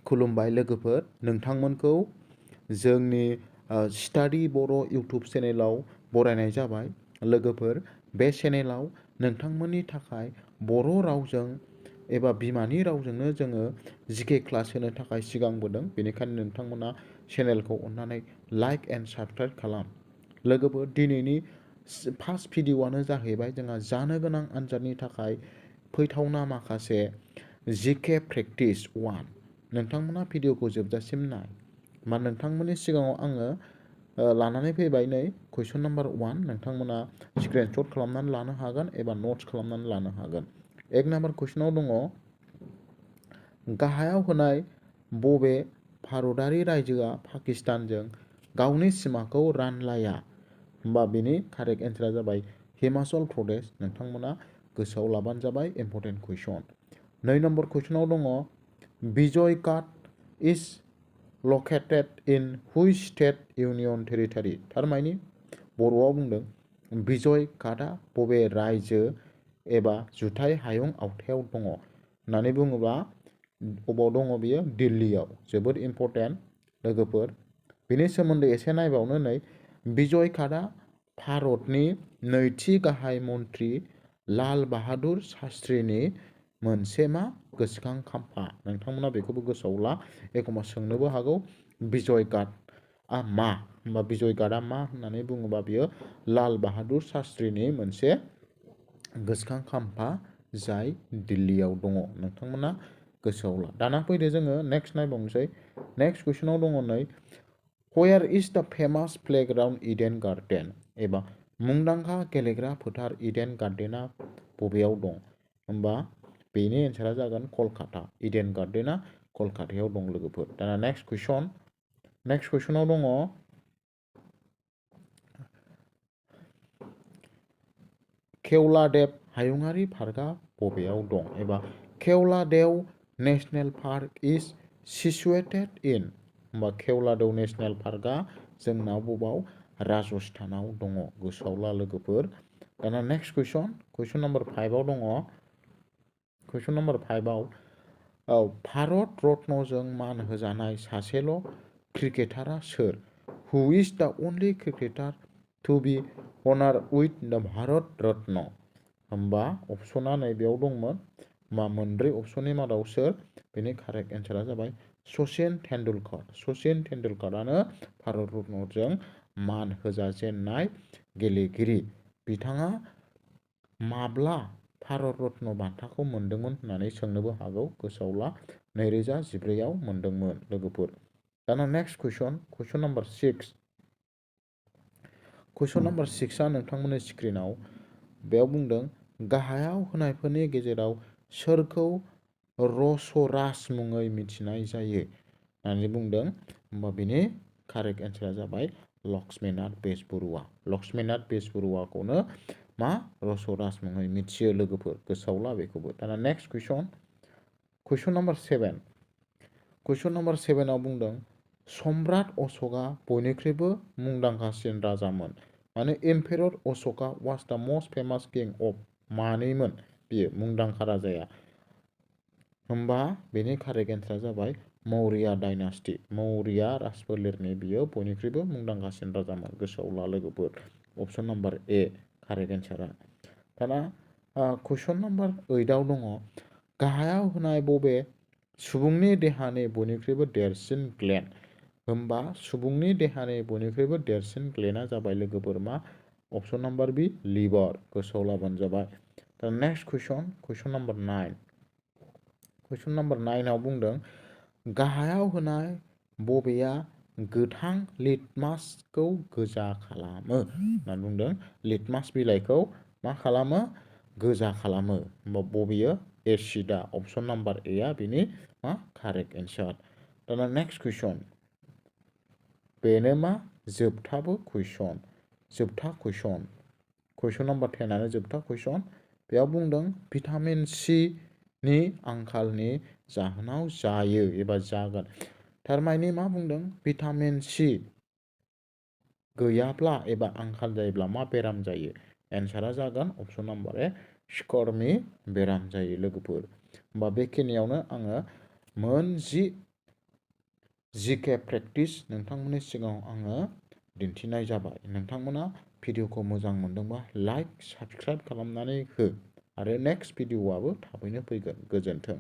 खुलुमबाय लोगोफोर, नोंथांमोनखौ जोंनि स्टाडि बर' इउटुब चेनेलाव बरायनाय जाबाय। लोगोफोर, बे चेनेलाव नोंथांमोननि थाखाय बर' रावजों एबा बिमानि रावजोंनो जोङो जिके क्लास होनो थाखाय सिगांबोदों। बेनिखायनो नोंथांमोना चेनेलखौ अन्नानै लाइक एन्ड साबस्क्राइब खालाम। लोगोफोर, दिनैनि फार्स्ट भिडिअ'आनो जाहैबाय जोंहा जानो गोनां आनजादनि थाखाय फैथावना माखासे जिके प्रेक्टिस 1। नोंथांमोना भिडिअखौ जोबजासिम नाय। मा नोंथांमोननि सिगाङाव आङो लानानै फैबाय नै कुइसन नाम्बार 1। नोंथांमोना स्क्रिनशट खालामनानै लानो हागोन एबा नट्स खालामनानै लानो हागोन। 1 नाम्बार कुइसनाव दङ, गाहायाव होनाय बबे भारतारि रायजोआ पाकिस्तानजों गावनि सिमाखौ रानलाया? होमबा बेनि कारेक्ट एन्सारा जाबाय हिमाचल प्रदेश। नोंथांमोना गोसोआव लाबानो जाबाय, इम्परटेन्ट कुइसन। 2 नम्बर कुइसनाव दङ, विजय घाट इज located in which state union territory? थारमानि बर'आव बुंदों विजय घाटआ बबे रायजो एबा जुथाइ हायुं आवथायाव दङ होननानै बुङोब्ला बबाव दङ बियो? दिल्लीयाव। जोबोद इम्परटेन्ट लोगोफोर। बेनि सोमोन्दै एसे नायबावनो नै, विजय घाटआ भारतनि नैथि गाहाय मन्त्रि लाल बाहादुर शास्त्रीनि मोनसे गोसोखां खाम्फा। नोंथांमोना बेखौबो गोसोआव ला, एखम्बा सोंनोबो हागौ विजय घाटआ मा? होमबा विजय घाटआ मा होननानै बुङोबा बियो लाल बाहादुर शास्त्रीनि मोनसे गोसोखां खाम्फा जाय दिल्लीयाव दङ। नोंथांमोना गोसोआव ला। दाना फैदो जोङो नेक्स्ट नायबावनोसै। नेक्स्ट कुइसनाव दङ नै, वेयर इज द फेमास प्लेग्राउन्ड इडेन गार्डेन? एबा मुंदांखा गेलेग्रा फोथार इडेन गार्डेना बबेयाव दं? होमबा बेनि एन्सारा जागोन कलकाता। इडेन गार्डेना कलकातायाव दं लोगोफोर। दाना नेक्स्ट कुइसनाव दङ, केवलादेव हायुङारि पार्कआ बबेयाव दं? एबा Keoladeo national park is situated in? होमबा केवलादेव नेशनेल पार्कआ जोंनाव बबाव? राजस्थानाव दङ। गोसोआव ला लोगोफोर। दाना नेक्स्ट कुइसन नाम्बार 5आव दङ। कुइसन नाम्बार 5आव भारत रत्नजों मान होजानाय सासेल' क्रिकेटारा सोर? हु इज द अनलि क्रिकेटार टु बी अनार्ड उइथ द भारत रत्न? होमबा अपसना नैबेयाव दंमोन। मोनब्रै अपसननि मादाव सोर? बेनि कारेक्ट एन्सारा जाबाय सचिन तेन्दुलकर। सचिन तेन्दुलकरानो भारत रत्नजों मान होजाजेननाय गेलेगिरि। बिथाङा माब्ला भारत रत्न बान्थाखौ मोनदोंमोन होननानै सोंनोबो हागौ। गोसोआव ला, 2014आव मोनदोंमोन लोगोफोर। दाना नेक्स्ट कुइसन नाम्बार 6। कुइसन नाम्बार 6आ नोंथांमोननि स्क्रिनाव बेयाव बुंदों, गाहायाव होनायफोरनि गेजेराव सोरखौ रसराज मुङै मिथिनाय जायो होननानै बुंदों? होमबा बेनि कारेक्ट एन्सारा जाबाय लक्ष्मीनाथ बेजबरुवा। लक्ष्मीनाथ बेजबरुवाखौनो रसराज मुङै मिथियो लोगोफोर। गोसोआव ला बेखौबो। दाना नेक्स्ट कुइसन नाम्बार 7। कुइसन नाम्बार 7आव बुंदों, सम्राट अशकआ बयनिख्रुइबो मुंदांखासिन राजामोन। माने एम्पेरर अशकआ वाज द मोस्ट फेमास किं अफ मानैमोन बियो मुंदांखा राजाया? होमबा बेनि कारेक्ट एन्सारा जाबाय मौर्य डाइनास्टि। मौर्य राजफोलेरनि बियो बयनिख्रुइबो मुंदांखासिन राजामोन। गोसोआव ला लोगोफोर। अपसन नाम्बार ए कारेक्ट एन्सारा। दाना कुइसन नाम्बार 8आव दङ, गाहायाव होनाय बबे सुबुंनि देहानि बयनिख्रुइबो देरसिन ग्लेन्ड? होमबा सुबुंनि देहानि बयनिख्रुइबो देरसिन ग्लेन्डआ जाबाय लोगोफोर अपसन नाम्बार बि, लिभार। गोसोआव लाबानो जाबाय। दा नेक्स्ट कुइसन नाम्बार 9। कुइसन नाम्बार 9आव बुंदों, गाहायाव होनाय बबेया गोथां लिटमासखौ गोजा खालामो होननानै बुंदों? लिटमास बिलाइखौ मा खालामो? गोजा खालामो। होमबा बबेयो? एसिडआ। अपसन नाम्बार एआ बेनि कारेक्ट एन्सार। दाना नेक्स्ट बेनो जोबथा कुइसन। कुइसन नाम्बार 10आनो जोबथा कुइसन। बेयाव बुंदों, भिटामिन सि नि आंखालनि जाहोनाव जायो एबा जागोन। थारमाने मा बुंदों? भिटामिन सि गैयाब्ला एबा आंखाल जायोब्ला मा बेराम जायो? एन्सारा जागोन अपसन नाम्बार ए, स्कर्मि बेराम जायो लोगोफोर। होमबा बेखिनियावनो आङो मोन 10 GK प्रेक्टिस नोंथांमोननि सिगाङाव आङो दिन्थिनाय जाबाय। नोंथांमोना भिडिअखौ मोजां मोनदोंबा लाइक साबस्क्राइब खालामनानै हो आरो नेक्स्ट भिडिअआबो थाबैनो फैगोन। गोजोन्थों।